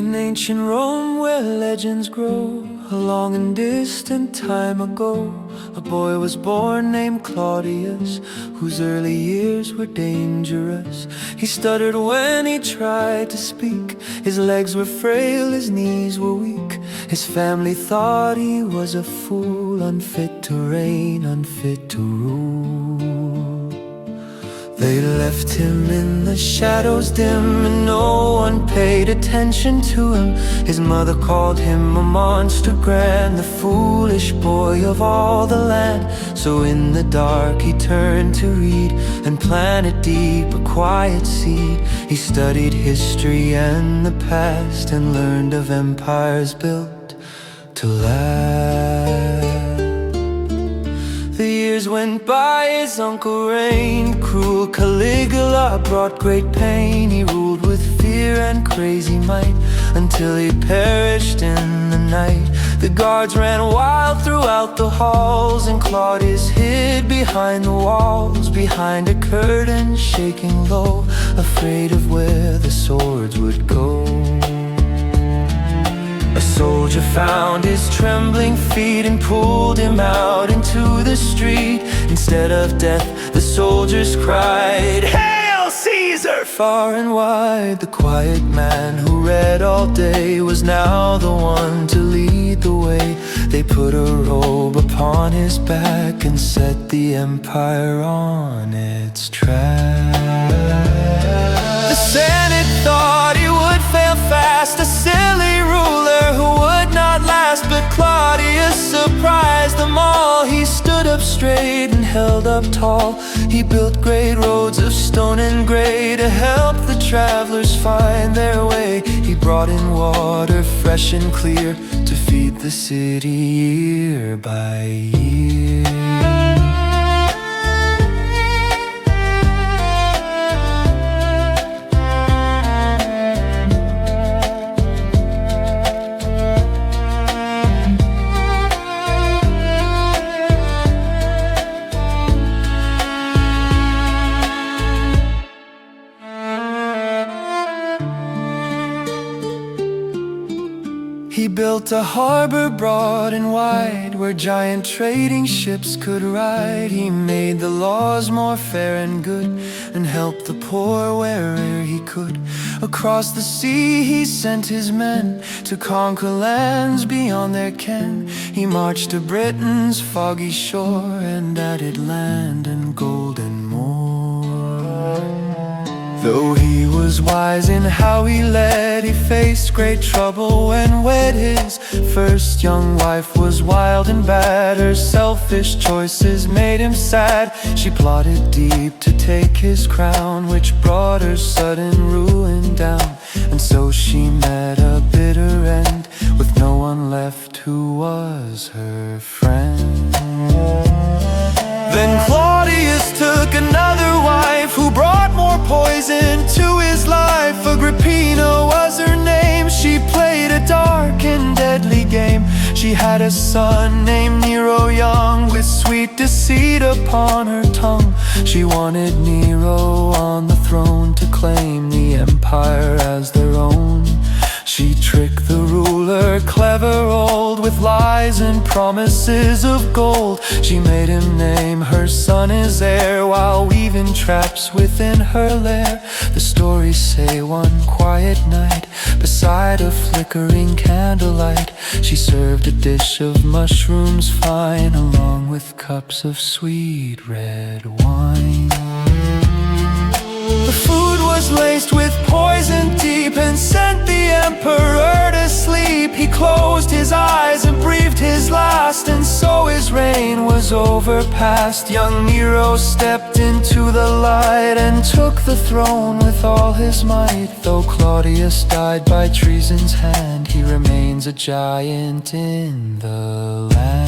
In ancient Rome, where legends grow, a long and distant time ago, a boy was born named Claudius, whose early years were dangerous. He stuttered when he tried to speak, his legs were frail, his knees were weak. His family thought he was a fool, unfit to reign, unfit to rule. They left him in the shadows dim, and no one paid attention to him. His mother called him a monster grand, the foolish boy of all the land. So in the dark he turned to read, and planted deep a quiet seed. He studied history and the past, and learned of empires built to last. The years went by, his uncle reigned. Cruel Caligula brought great pain. He ruled with fear and crazy might, until he perished in the night. The guards ran wild throughout the halls, and Claudius hid behind the walls, behind a curtain shaking low, afraid of where the swords would go. A soldier found his trembling feet and pulled him out into the street. Instead of death, the soldiers cried, "Hail Caesar!" Far and wide, the quiet man who read all day was now the one to lead the way. They put a robe upon his back and set the empire on its track. The Senate thought he would fail fast, a silly ruler who would not last. But Claudius surprised them all. He stood up straight and held up tall. He built great roads of stone and gray to help the travelers find their way. He brought in water fresh and clear to feed the city year by year. He built a harbor broad and wide, where giant trading ships could ride. He made the laws more fair and good, and helped the poor where'er he could. Across the sea he sent his men, to conquer lands beyond their ken. He marched to Britain's foggy shore, and added land and gold and more. Though he was wise in how he led, he faced great trouble when wed. His first young wife was wild and bad. Her selfish choices made him sad. She plotted deep to take his crown, which brought her sudden ruin down. And so she met a bitter end, with no one left who was her friend. Then Claudius took another wife, who brought more poison to his life. Agrippina was her name. She played a dark and deadly game. She had a son named Nero young, with sweet deceit upon her tongue. She wanted Nero on the throne, to claim the empire as their own. She tricked the ruler, clever old, with lies and promises of gold. She made him name her son his heir, while weaving traps within her lair. The stories say one quiet night, beside a flickering candlelight, she served a dish of mushrooms fine, along with cups of sweet red wine. The food was laced with poison deep, and sent the emperor to sleep. He closed his eyes and breathed his last, and so his reign was overpast. Young Nero stepped into the light, and took the throne with all his might. Though Claudius died by treason's hand, he remains a giant in the land.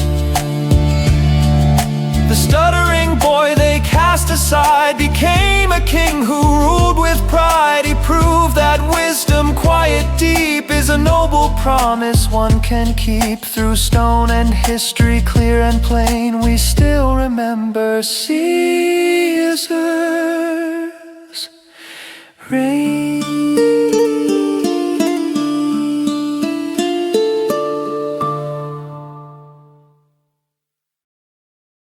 The stuttering boy they cast aside, became a king who ruled with pride. He proved that wisdom quiet deep is a noble promise one can keep. Through stone and history clear and plain, we still remember Caesar's reign.